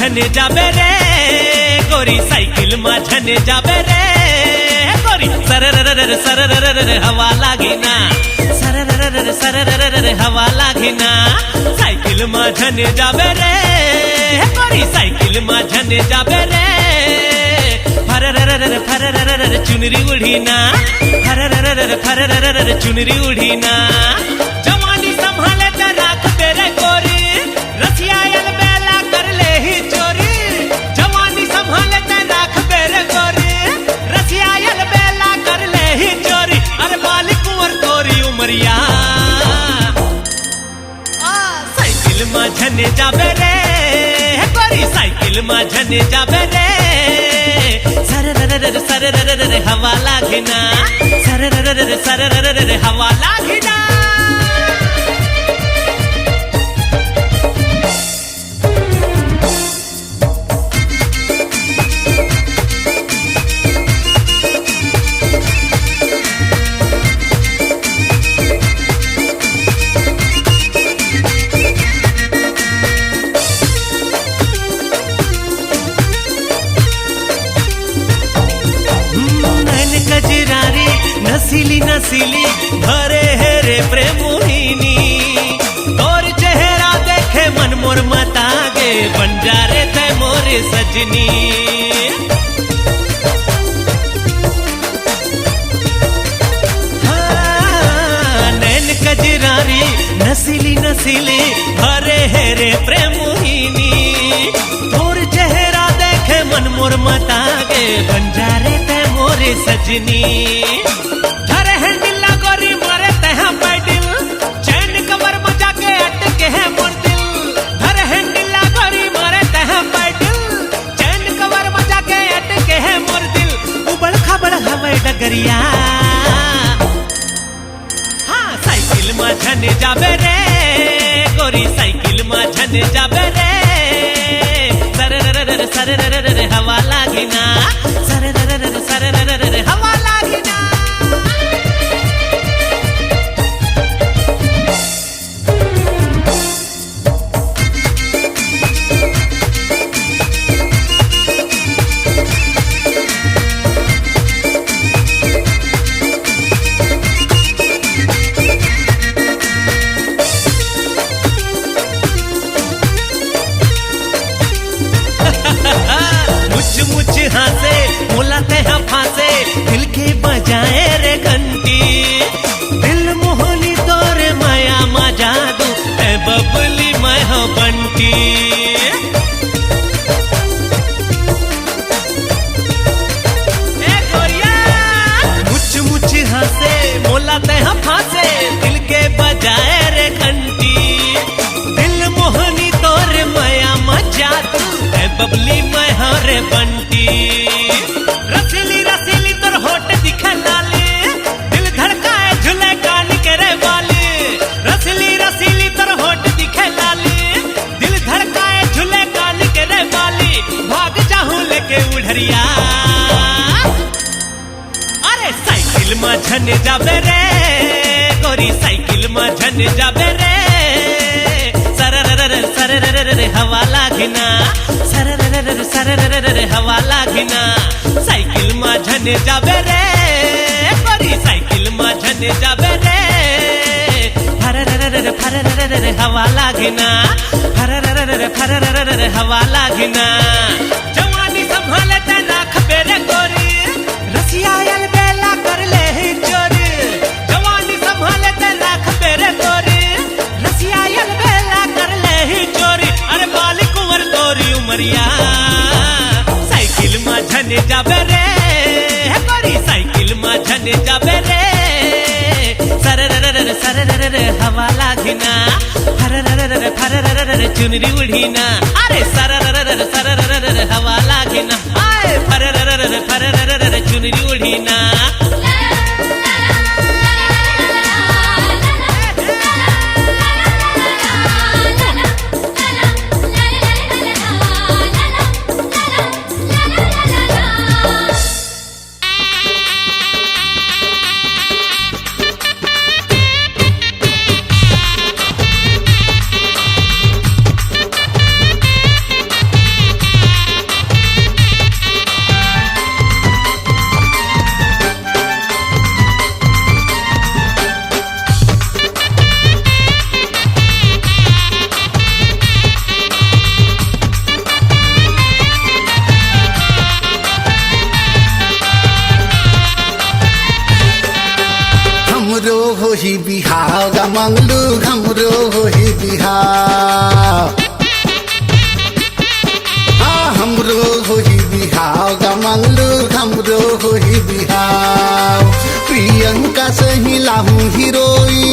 माझने जाबे रे गोरी सायकल माझने जाबे रे गोरी सरररर सरररर हवा लागेना सरररर सरररर हवा लागेना सायकल माझने जाबे रे गोरी सायकल माझने जाबे रे फरररर फरररर चुनरी उड़ीना फरररर फरररर चुनरी उड़ीना जवानी संभाले त राख तेरे गोरी रसिया यल बेला कर ले ही चोरी जवानी संभाले त राख तेरे गोरी रसिया यल बेला कर ले ही चोरी अरे बाली कुंवर तोरी उमरिया साइकिल माझने जाबे रे गोरी साइकिल माझने जाबे रे सरररर सरररर हवा लागेना सरररर सरररर हवा लागेना नसीली नसीली भरे है रे प्रेम मोहिनी और चेहरा देखे मन मोर मतागे बन जा रे थे मोरे सजनी हाँ, नैन कजरारी नसीली नसीली भरे है रे प्रेम मोहिनी और चेहरा देखे मन मोर मतागे बन जा रे थे मोरे सजनी डगरिया हाँ साइकिल माझने जाबे रे गोरी साइकिल माझने जाबे रे सरररर सरररर हवा लागेना सरररर सरररर हवा लागेना मुझ हासे मुलाते हैं फांसे दिल के बजाए रे घंटी दिल मोहनी तोरे माया मा जादू ए बबली मैं हो बंटी ए गोरिया मुझ हासे मुलाते हैं फांसे दिल के बजाए रे घंटी दिल मोहनी तोरे माया मा जादू ए बबली मैं हो रे बंटी रसीली रसीली तोर होठ दिखे लाली दिल धड़काए झूले कान के रे वाली रसीली रसीली तोर होठ दिखे लाली दिल धड़काए झूले कान के रे वाली भाग जाऊं लेके उड़रिया अरे साइकिल माझने जाबे रे गोरी साइकिल माझने जाबे रे सरररर सरररर हवा लागेना सरररर सरररर हवा लागेना साइकिल माझने जाबे रे गोरी साइकिल माझने जाबे रे फरररर फरररर हवा लागेना फरररर फरररर हवा लागेना जवानी संभाले त राख बेरे गोरी रसिया यल बेला कर ले ही चोरी जवानी संभाले त राख बेरे गोरी रसिया यल बेला कर ले ही चोरी अरे बाली कुंवर तोरी उमरिया साइकिल माझने जाबे रे गोरी साइकिल माझने जाबे रे सरररर सरररर हवा लागेना फरररर फरररर चुनरी उड़ीना अरे सरररर सरररर हवा लागेना आए फरररर फरररर चुनरी उड़ीना होही बिहाव गा मंगलू हमरो होही बिहाव हमरो होही बिहाव गा मंगलू हमरो होही बिहाव प्रियंका सही लाहू हीरोइन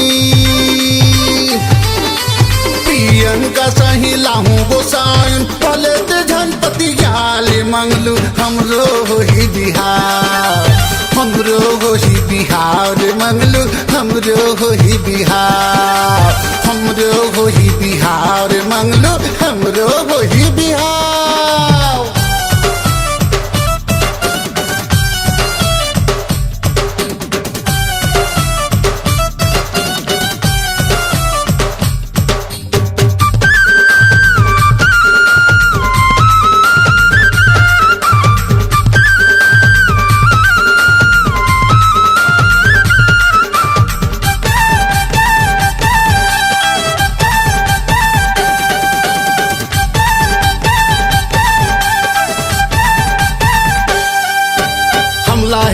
प्रियंका सही लाहू गोसाइन पलट झनपति गाले मंगलू हमरो होही बिहाव हमरो होही बिहाव रे मंगलू हमरो होही बिहाव हमरो होही बिहाव रे मंगलू हमरो होही बिहाव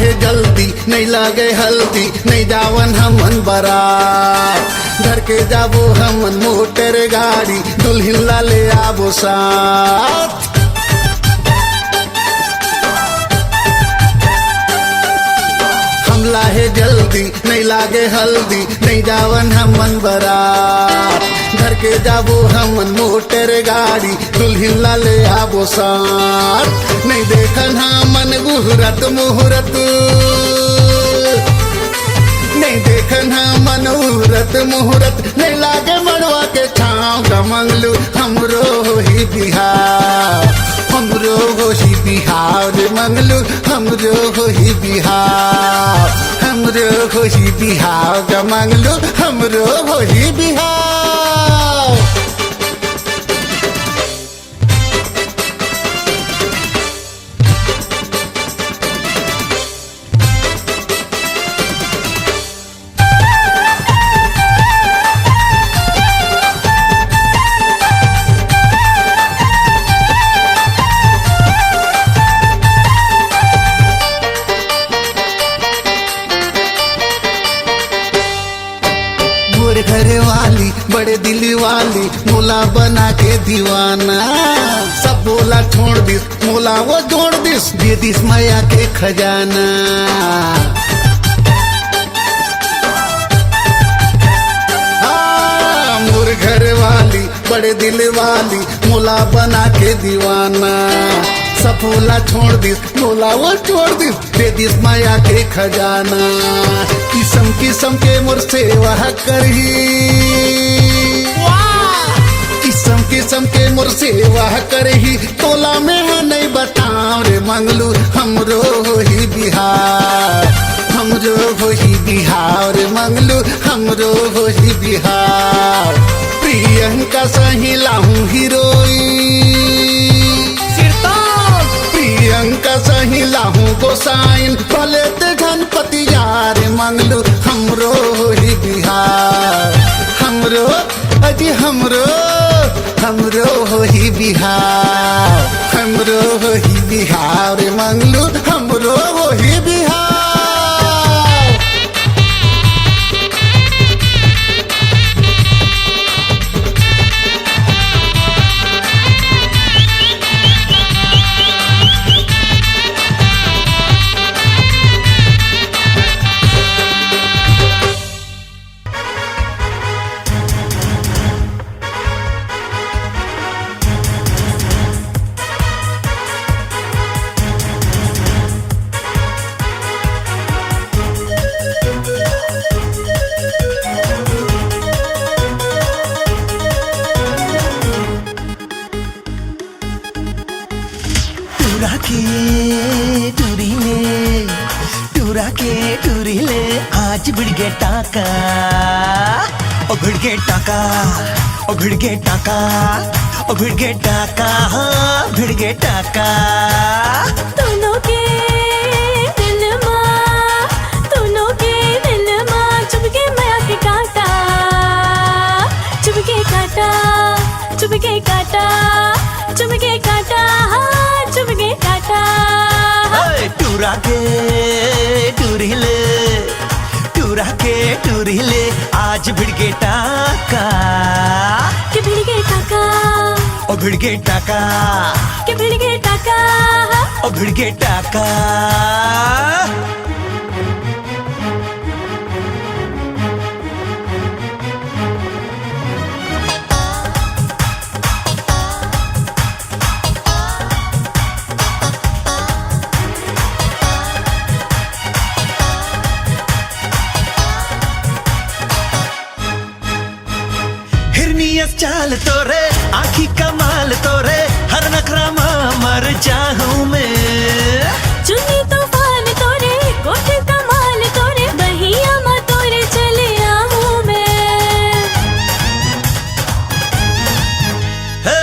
है जल्दी नहीं लागे हल्दी नहीं जावन हमन बारात घर के जाबो हमन मोटर गाड़ी दुल्हन ला ले आबो साथ हमला है जल्दी नहीं लागे हल्दी नहीं जावन हमन बारात घर के जाबो हमन मोटर गाड़ी दुल्हन ला ले आबो साथ नहीं देखन हमन मुहूर्त मुहूर्त नहीं देखन हमन मुहूर्त मुहूर्त नहीं लागे मड़वा के छाँव गा मंगलू हमरो होही बिहाव हमरो होही बिहाव रे मंगलू हमरो होही बिहाव हमरो होही बिहाव गा मंगलू हमरो होही बिहाव घर वाली बड़े दिल वाली मोला बना के दीवाना सब बोला छोड़ दिस मोला वो जोड़ दिस दे दिस माया के खजाना मोर घर वाली बड़े दिल वाली मोला बना के दीवाना सफोला छोड़ दिस मोला वो छोड़ दिस दे दिस माया के खजाना किस्म किस्म के मोर सेवा करही किस्म किस्म के मोर सेवा करही तोला में है नहीं बताओ रे मंगलू हमरो होही बिहार हमरो होही बिहार रे मंगलू हमरो होही बिहार प्रियंका सही लाहू हीरोइन प्रियंका सही लाहू गोसाइन पलट गणपति यार मंगलू हमरो होही बिहार हमरो अजी हमरो हमरो होही बिहार हमरो होही बिहार मंगलू हमरो होही बिहार टूरी ले आज भिड़गे टाका ओ भिड़गे टाका ओ भिड़गे टाका ओ भिड़गे टाका हाँ भिड़गे टाका दोनों के दिल माँ चुपके माया के काटा चुपके काटा चुपके काटा चुपके काटा हाँ चुपके काटा टूरा के टूरी ले टूरा के टूरी ले आज भिड़गे टाका के भिड़गे टाका ओ भिड़गे टाका के भिड़गे टाका ओ भिड़गे टाका हिरनियस चाल तोरे आखी कमाल तोरे हर नखरा मर जाऊं मैं चुन्नी तूफान तोरे कोठे कमाल तोरे बहिया मा तोरे चले आऊं मैं हे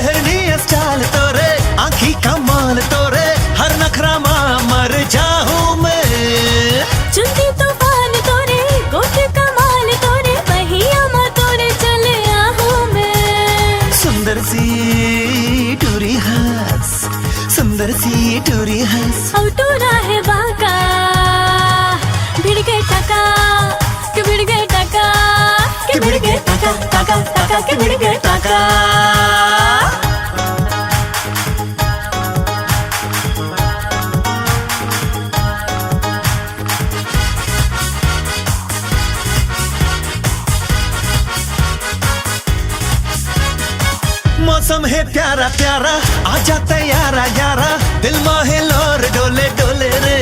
हिरनियस चाल तोरे आखी कमाल तोरे हर नखरा मर जाऊं मैं चुन्नी तूफान तोरे कोठे कमाल तोरे बहिया मा तोरे चले आऊं मैं सुंदर सी टूरी हंस सुंदर सी टूरी हंस औ टूरा है बाका भिड़गे टाका के भिड़गे टाका के भिड़गे टाका टाका टाका के भिड़गे टाका मौसम है प्यारा प्यारा आजा तैयारा यारा दिल माहे लोर डोले डोले रे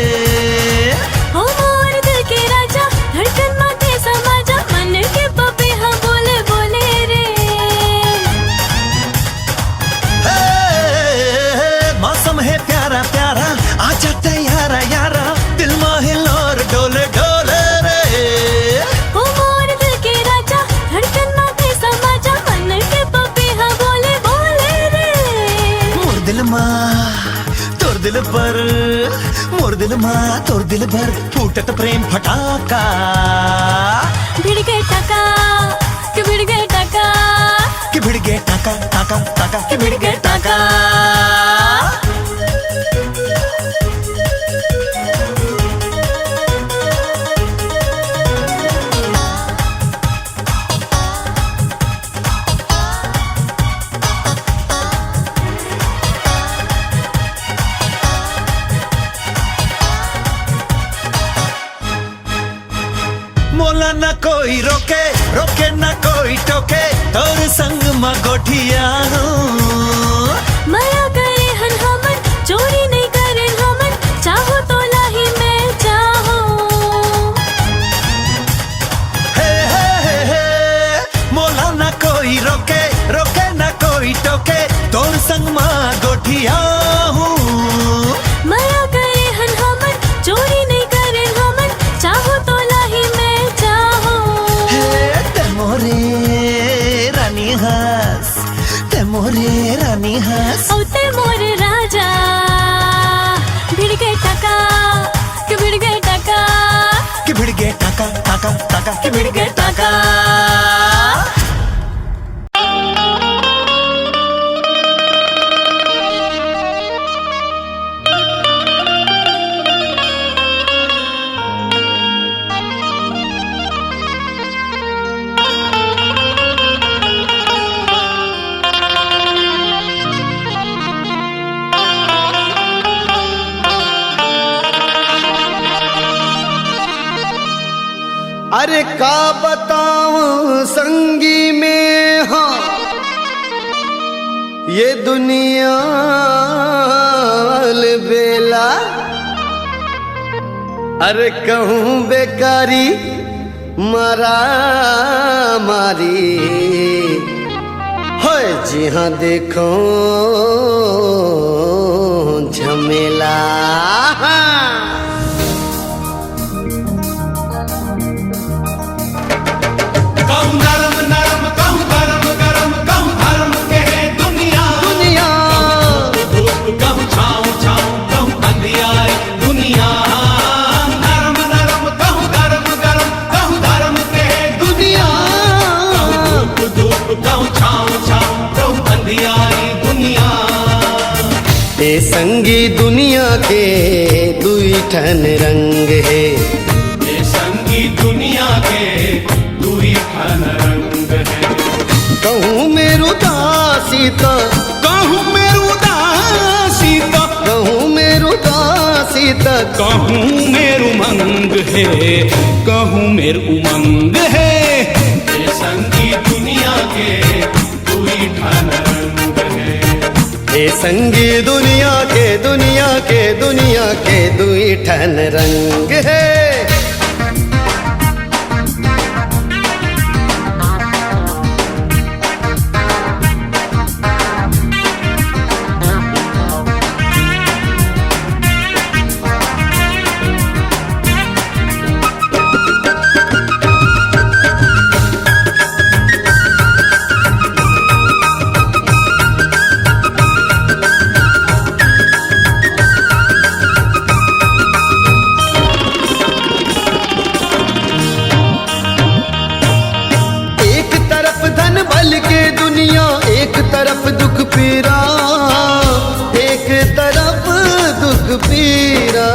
हो मोर दिल के राजा धड़कन माथे समाजा मन के पपे हम बोले बोले रे मौसम है प्यारा प्यारा आजा तैयारा यारा दिल माहे लोर डोले डोले रे हो मोर दिल के राजा धड़कन माथे समाजा मन के पपे हम बोले बोले रे मोर दिल माँ तोर दिल पर मोर दिल माँ तोर दिल भर फूटत प्रेम फटाका भिड़गे टाका के भिड़गे टाका कि भिड़गे टाका टाका टाका कि भिड़गे टाका मोला न कोई रोके रोके न कोई टोके तोर संग म गोठिया माया करे हन हमन चोरी नहीं करे हमन चाहो तो लाही मैं चाहो हे हे हे हे मोला न कोई रोके रोके न कोई टोके तोर संग म गोठिया माया करे हन हमन चोरी नहीं करे हमन चाहो तो लाही मैं चाहो ते मोरे रानी हंस ते मोरे रानी हंस औते मोर राजा भिड़गे टाका के भिड़गे टाका कि भिड़गे टाका टाका टाका कि भिड़गे टाका अरे का बताऊं संगी में हाँ ये दुनिया बेला अरे कहूँ बेकारी मारा मारी होए जी हाँ देखो झमेला कहूँ नरम नरम कहूँ गरम गरम कहूँ धर्म के दुनिया दुनिया धूप कहूँ छाँव छाँव कहूँ अंधियार दुनिया नरम नरम कहूँ गरम गरम कहूँ धर्म के दुनिया धूप धूप कहूँ छाँव छाँव कहूँ अंधियारी दुनिया ए संगी दुनिया के दुई ठन रंग है ये संगी दुनिया सीता, कहूँ मेरू दासीता, कहूँ मेरू दासीता, कहूँ मेरू मंग है, कहूँ मेरू उमंग है। ये संगी दुनिया के तू ही ठान रंग है। हे संगी दुनिया के दुनिया के दुनिया के दुई ठन रंग है। एक तरफ दुख पीरा, एक तरफ दुख पीरा,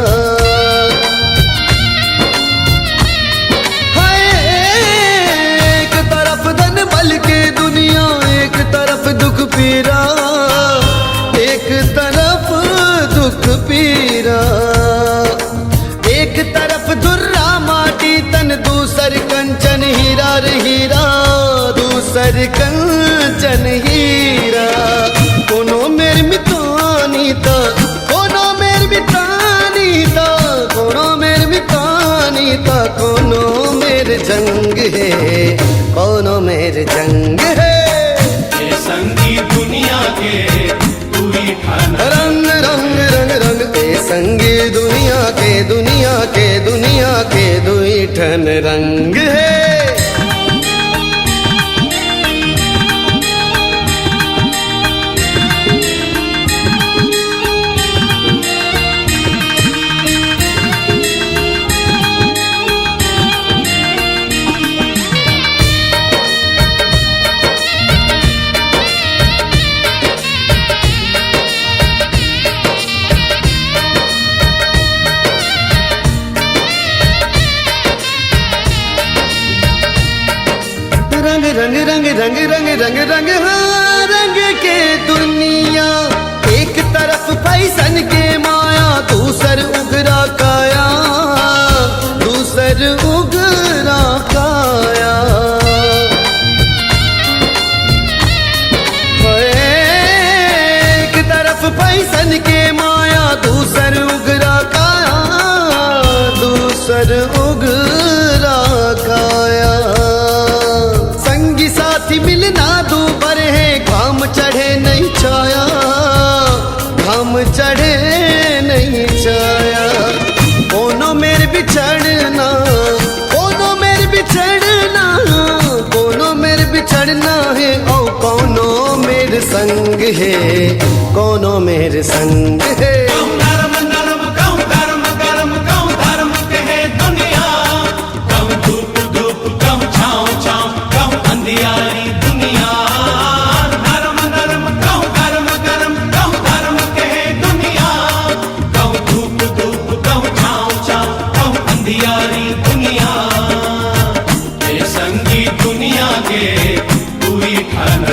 हाय एक तरफ धन बल के दुनिया, एक तरफ दुख पीरा, एक तरफ दुख पीरा, एक तरफ धुर्रा माटी तन, दूसर कंचन हीरा रे हीरा, दूसर कंचन हीरा। कोनो मेर मितानी ता, कोनो मेर मितानी ता, कोनो मेर मितानी ता, कोनो मेर जंग है, कोनो मेर जंग है। ये संगी दुनिया के तू ही ठान रंग रंग रंग रंग, ए संगी दुनिया के दुनिया के दुनिया के दुई ठन रंग है। रंग रंग रंग रंग रंग रंग रंग हाँ रंग के दुनिया, एक तरफ फैशन के माया, दूसर उगरा काया, दूसर उगरा काया। एक तरफ फैशन के माया, दूसर उगरा काया, दूसर उगरा काया। साथी मिलना दूबर है, घाम चढ़े नहीं छाया, घाम चढ़े नहीं छाया। कोनो मेर बिछड़ना, कोनो मेर बिछड़ना, कोनो मेर बिछड़ना है, और कोनो मेर संग है, कोनो मेर संग है।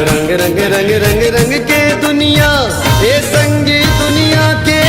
रंग रंग रंग रंग रंग के दुनिया, ए संगी दुनिया के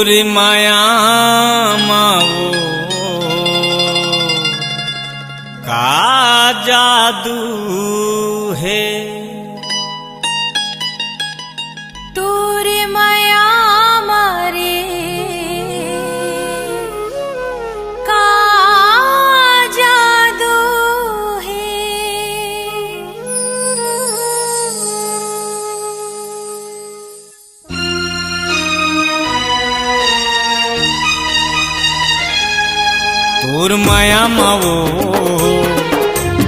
तोर माया माओ का जादू है तोर माया मारे का जादू है तोर माया माओ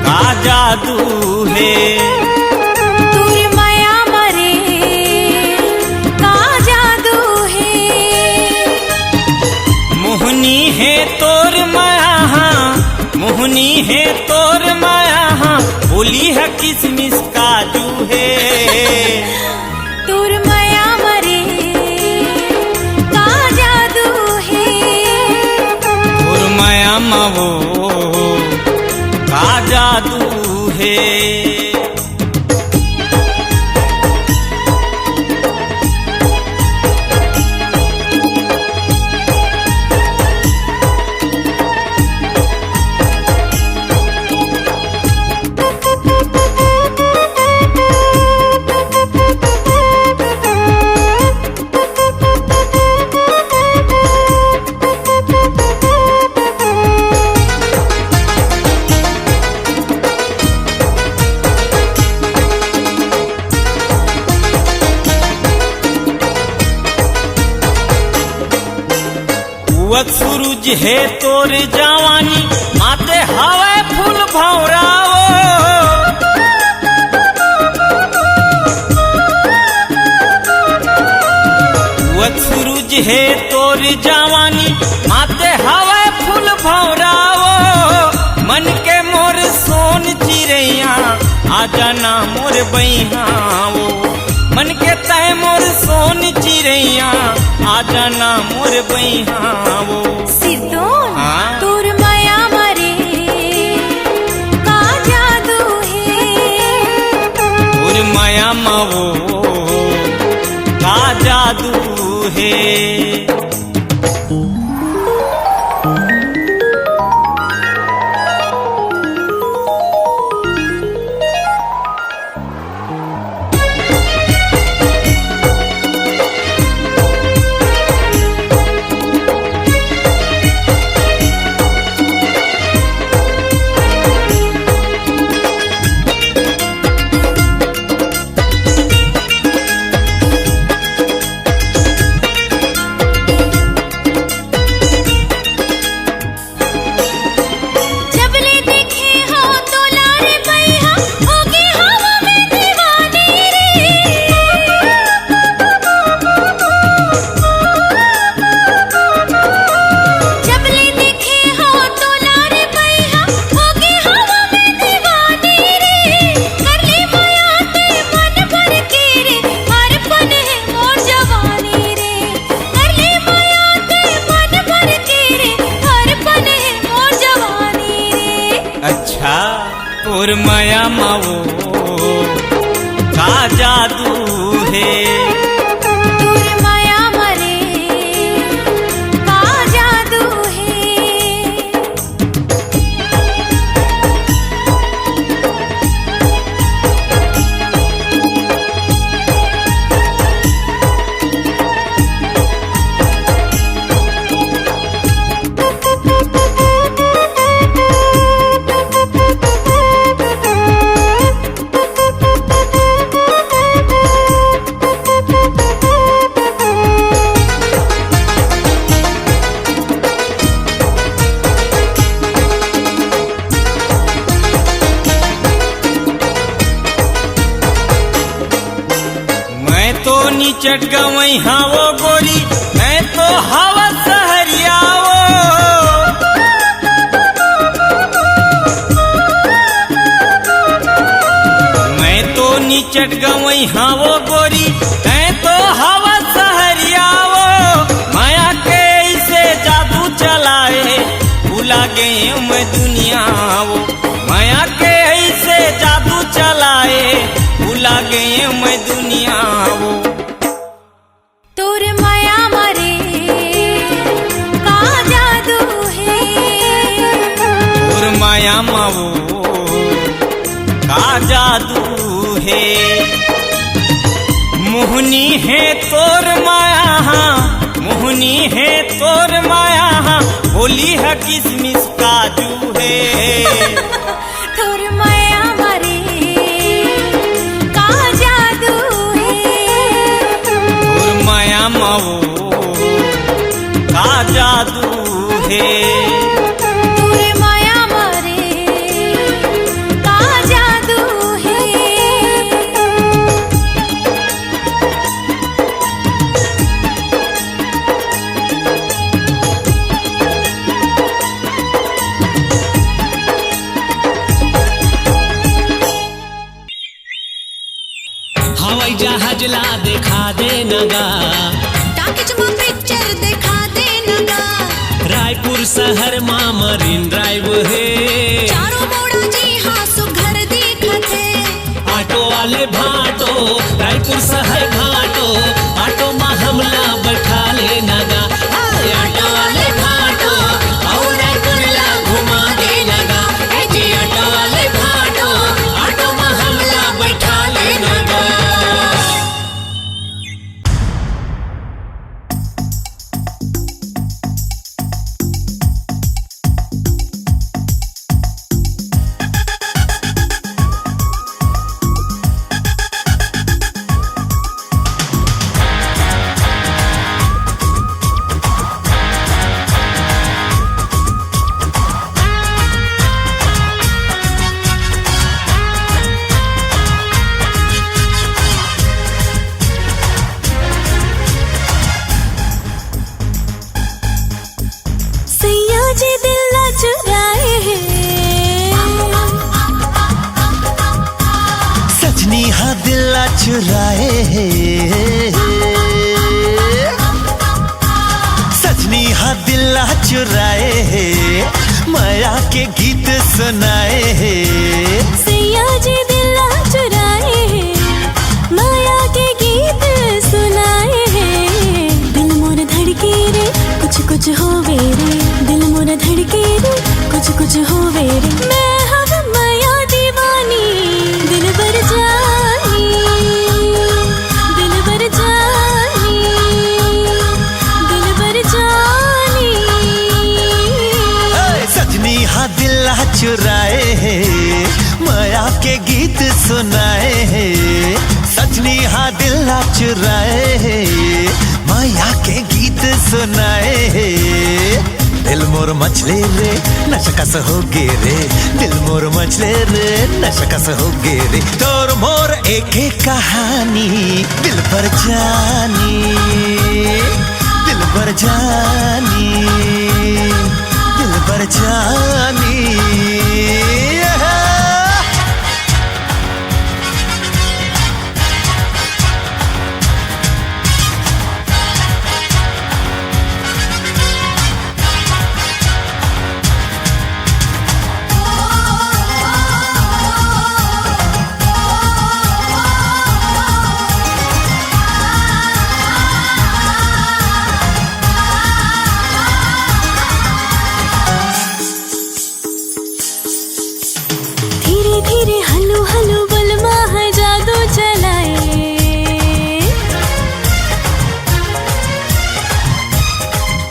का जादू है तोर माया मारे का जादू है मोहनी है तोर माया मोहनी है तोर माया बोली है किसमिस काजू है तोर माया मारे का जादू है तोर माया माओ का जादू है उगत सूरज है तोर जवानी माते हवा फूल भौराओ उगत सूरज है तोर जवानी माते हवा फूल भौराओ मन के मोर सोन चिड़ैया आजा ना मोर बहिहाओ मन के तय मोर सोन चिड़ैया आजा ना मोर बहिहाओ सिरदोन हाँ? तोर माया मारे का जादू है तोर माया माओ का जादू है जबले देखे हो तो लारे बैहा होगे हवा में दीवाने रे जबले देखे हो तो लारे बैहा होगे हवा में दीवाने रे कर ले माया ते मन भर के रे हर पल है मोर जवानी रे कर ले माया ते मन भर के रे हर पल है मोर जवानी रे अच्छा तोर माया माओ का जादू है तोर माया मारे का जादू है मैं तो नीचट गवई हावो गोरी मैं तो हवा सहरियाओ मैं तो नीचट गवई हावो गोरी मैं तो हवा सहरियाओ माया के ऐसे जादू चलाए भूला गए मैं दुनिया वो माया के ऐसे जादू चलाए भूला गए मैं दुनिया वो तोर माया मारे माया मावो का जादू है। मोहनी है तोर माया, मोहनी है तोर माया, होली है किसमिस काजू है। तोर माया मारे का जादू है। तोर माया मावो का जादू है। तोर माया मारे का जादू है। हवाई जहाज ला देखा दे नगा, टाकीज में पिक्चर दिखा दे नगा। रायपुर शहर में मरीन ड्राइव है। चारों मोड़ा जी हाँ सुघर दिखत है। ऑटो वाले भाटो रायपुर शहर घाटो, ऑटो में हमला बैठा ले नगा। हाय ऑटो वाले भाटो और रायपुर ला घुमा दे नगा। ए जी ऑटो वाले भाटो, ऑटो में हमला बैठा ले नगा। सैया जी दिल ना चुराए हैं। सजनी हाँ दिल चुराए है। सजनी हाँ दिल चुराए है, माया के गीत सुनाए है। सैया जी दिल ना चुराए हैं। माया के गीत सुनाए हैं। दिल मोर धड़के रे कुछ कुछ होवे रे। दिल मोर धड़के रे कुछ कुछ होवे रे। मैं हूँ माया दीवानी, दिल भर जानी, दिल भर जानी, दिल भर जानी। ए, सजनी हाँ दिल चुराए है, माया के गीत सुनाए है। सजनी हाँ दिल चुराए है, माया के गीत सुनाए है। दिल मोर मछले रे नशकस हो गे रे, दिल मोर मछले रे नशकस हो गे रे। तोर मोर एक एक कहानी दिल पर जानी, दिल पर जानी, दिल पर जानी। धीरे धीरे हलू हलू बलमा है जादू चलाए।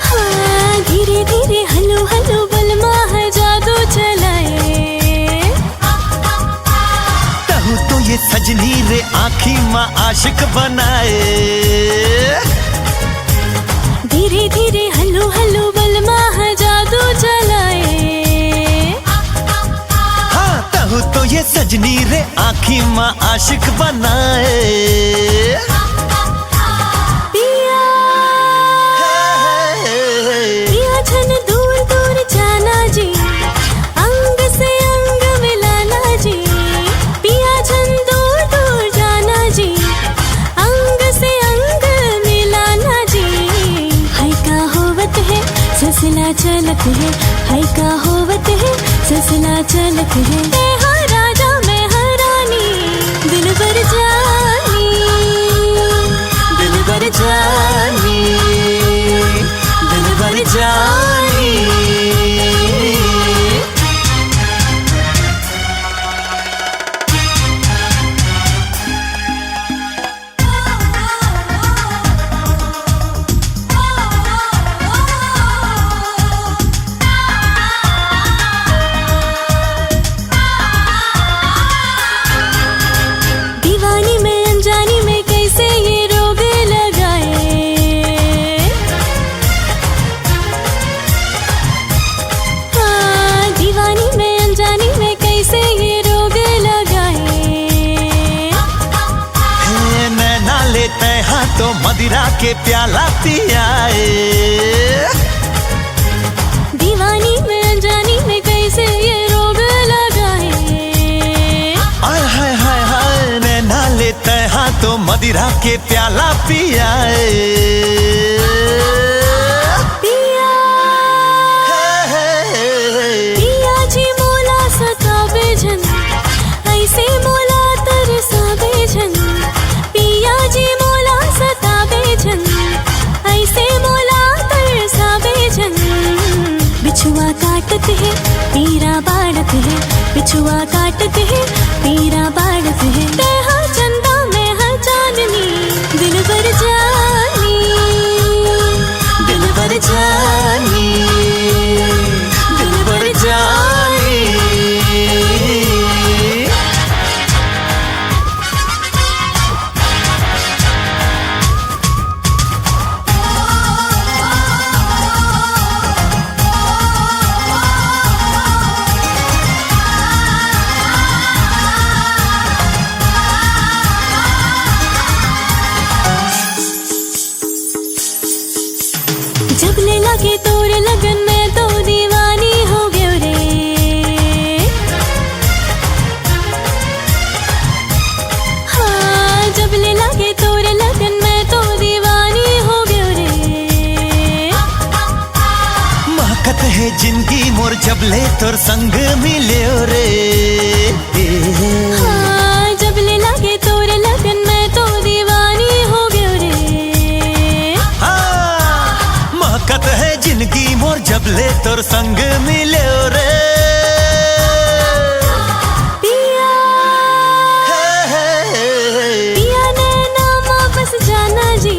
हाँ धीरे धीरे हलू हलू बलमा है जादू चलाए। तहु तो ये सजनी रे आँखी माँ आशिक बनाए। धीरे धीरे हलू हलू बलमा है जादू चलाए। हाँ तहु तो ये सजनी रे आँखी माँ आशिक बनाए। पिया पिया छन दूर दूर जाना जी, अंग से अंग मिलाना जी। पिया छन दूर दूर जाना जी, अंग से अंग मिलाना जी। हाय का होवत है सिलसिला चलत है। हाय का होवत है सिलसिला चलत है। मैं हाँ राजा मैं हाँ रानी, दिल भर जानी, दिल भर जानी, दिल भर जानी। मदिरा के प्याला पियाए। दीवानी में अनजानी में कैसे ये रोग लगाए। आय हाय हाय हाय नैना लेते हाँ तो मदिरा के प्याला पियाए। पिया पिया जी मोला सतावे झन, ऐसे मोला तरसावे झन। पिया जी मोला सतावे झन, ऐसे मोला तरसावे झन। बिछुआ काटत है पीरा बाढ़त है, बिछुआ काटत है पीरा बाढ़त है। तेहा चंदा में है चांदनी, दिल भर जानी, दिल भर जानी, दिल भर जानी। जब ले लगे तोर लगन में तो दीवानी हो गयो रे। हाँ जब ले लगे तोर लगन में तो दीवानी हो गयो रे। महकत है जिंदगी मोर जब ले तोर संग मिल्यो रे। हाँ जब ले लगे तोर लगन में तो दीवानी हो गयो रे। हाँ महकत है जिंदगी मोर जब ले तोर संग मिल्यो रे। पिया पिया नैना वापस जाना जी,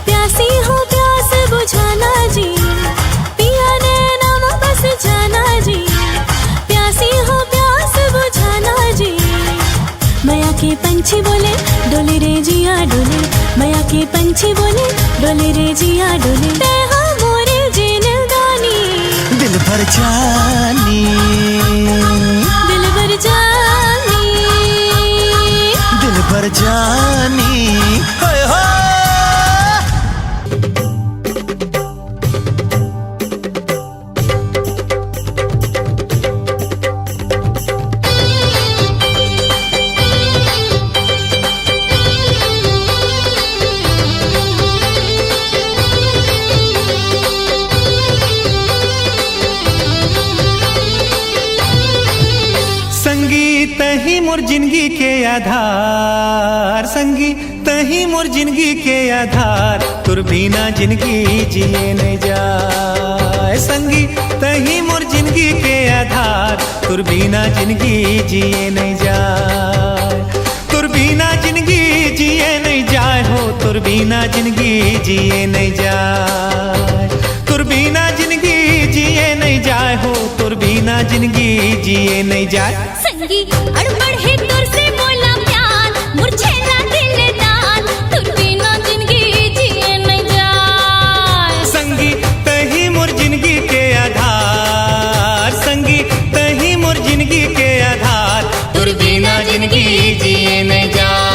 प्यासी हो प्यास बुझाना जी। पिया नैना वापस जाना जी, प्यासी हो प्यास बुझाना जी। माया के पंछी बोले डोले रे जिया डोले, माया के पंछी बोले डोले रे जिया डोले। तेहा मोरे जिंदगानी, दिल भर जानी, दिल भर जानी, दिल भर जानी। होय हो संगीत ही मोर जिंदगी के आधार, संगीत ही मोर जिंदगी के आधार। तुर बिना जिंदगी जिए नहीं जाए। संगीत ही मोर जिंदगी के आधार, तुर बिना जिंदगी जिए नहीं जाए। तुर बिना जिंदगी जिए नहीं जाए हो, तुर बिना जिंदगी जिए नहीं जाए। तुर बिना जिंदगी जिए नहीं जाए हो, तुर बिना जिंदगी जिए नहीं जाए। संगी अड़बड़ है तुर से बोला प्यार, मुरझेला दिल दान। तुर बिना जिंदगी जिए नहीं जाए। संगी तही मोर जिंदगी के आधार, संगी तही मोर जिंदगी के आधार। तुर बिना जिंदगी जिए नहीं जाए।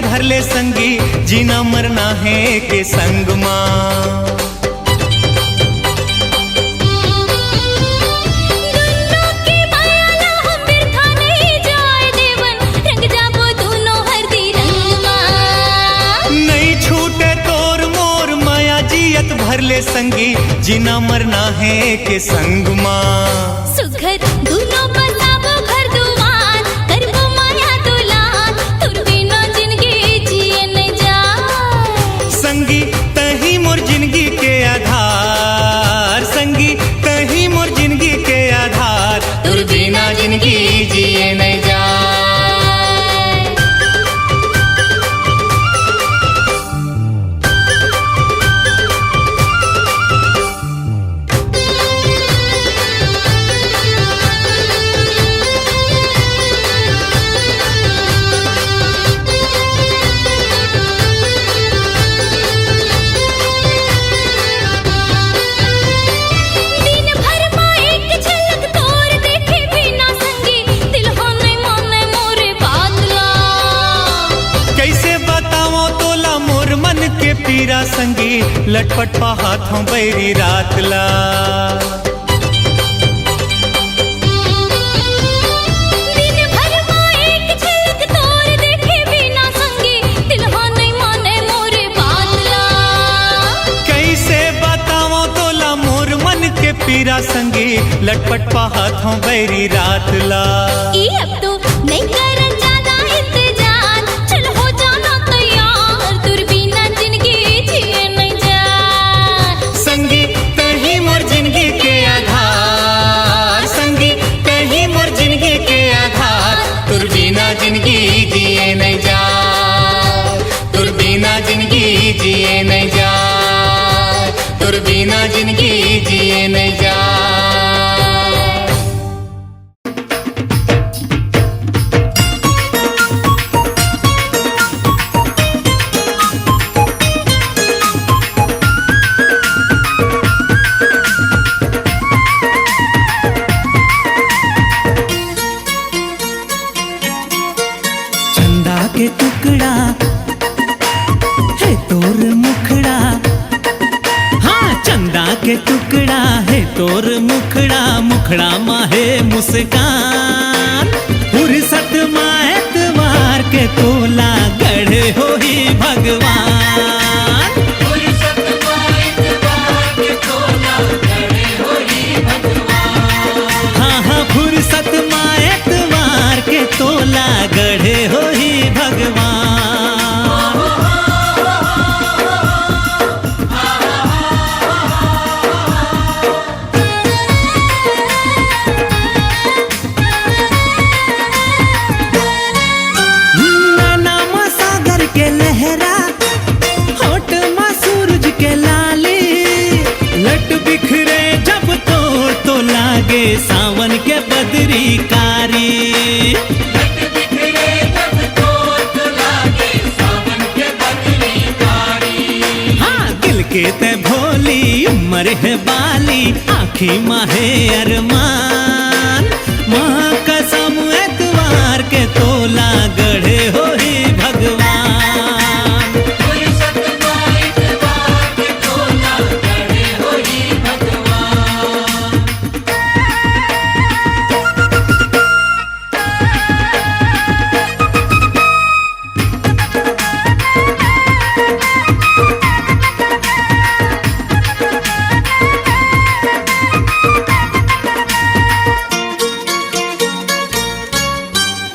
भरले संगी जीना मरना है के संग माँ। नहीं छूटे तोर मोर माया जियत भरले संगी जीना मरना है के संग माँ। सुघर दूनो बसाबो घर दुआर, करबो माया दुलार। तुर बिना जिंदगी जिए न जाए। संगी तही मोर जिंदगी के आधार, संगी तही मोर जिंदगी के आधार। तुर बिना जिंदगी जिए न जाए। पीरा संगी लटपट पा हाथों बैरी रात ला। दिन भर माँ एक झलक तोर देखे बिना संगी दिलवा नहीं माने मोरे बात ला। कैसे बताओ तोला मोर मन के पीरा संगी लटपट पा हाथों बैरी रात ला। ई अब तो नहीं कर ज्यादा इंतजार चल हो जाना तैयार तुर बिना जिंदगी जिए नहीं जा। संगी कहीं मोर जिंदगी के आधार, संगी कहीं मोर जिंदगी के आधार, तुर बिना जिंदगी जिए नहीं जा, तुर बिना जिंदगी जिए नहीं जा, तुर बिना जिंदगी जिए नहीं जा। चंदा के टुकड़ा है तोर मुखड़ा, हाँ चंदा के टुकड़ा है तोर मुखड़ा, मुखड़ा माहे मुस्कान। फुर्सत माँ एतवार के तोला गढ़े हो ही भगवान। हाँ हाँ फुर्सत माँ एतवार के तोला गढ़े हो ही भगवान। नैना में सागर के लहरा, होठ में सूरज के लाली, लट बिखरे जब तोड़ तो लागे सावन के बदरी कारी। हाँ दिल के ते भोली उम्र है बाली, आँखी माहे अरमान। माँ कसम एतवार के तोला गढ़े हो ही भगवान।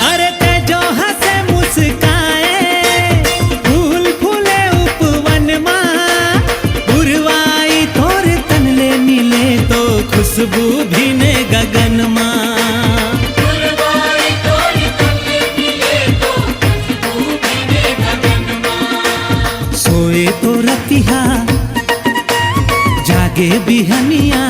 अरे ते जो हंसे मुस्काए, फूल फूले उपवन माँ, उर्वाई तोर तनले मिले तो खुशबू भीने गगन माँ। सोए तो रतिहा जागे बिहनिया,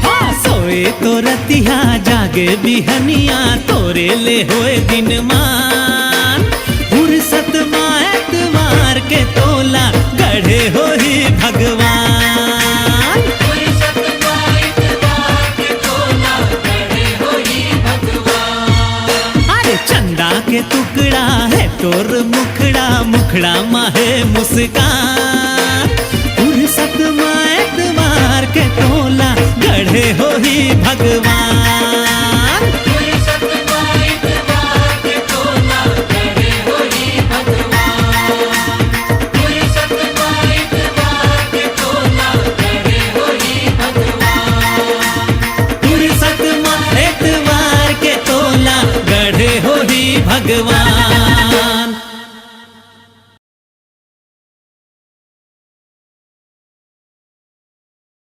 हाँ सोए तो रतिहा जागे बिहनिया, तोरे ले होए दिन मान। फुर्सत माँ एतवार के तोला गढ़े हो ही भगवान। अरे चंदा के टुकड़ा है तोर मुखड़ा, मुखड़ा माहे मुस्कान। फुर्सत माँ एतवार के तोला गढ़े हो ही भगवान। फुर्सत माँ एतवार के तोला गढ़े हो ही भगवान।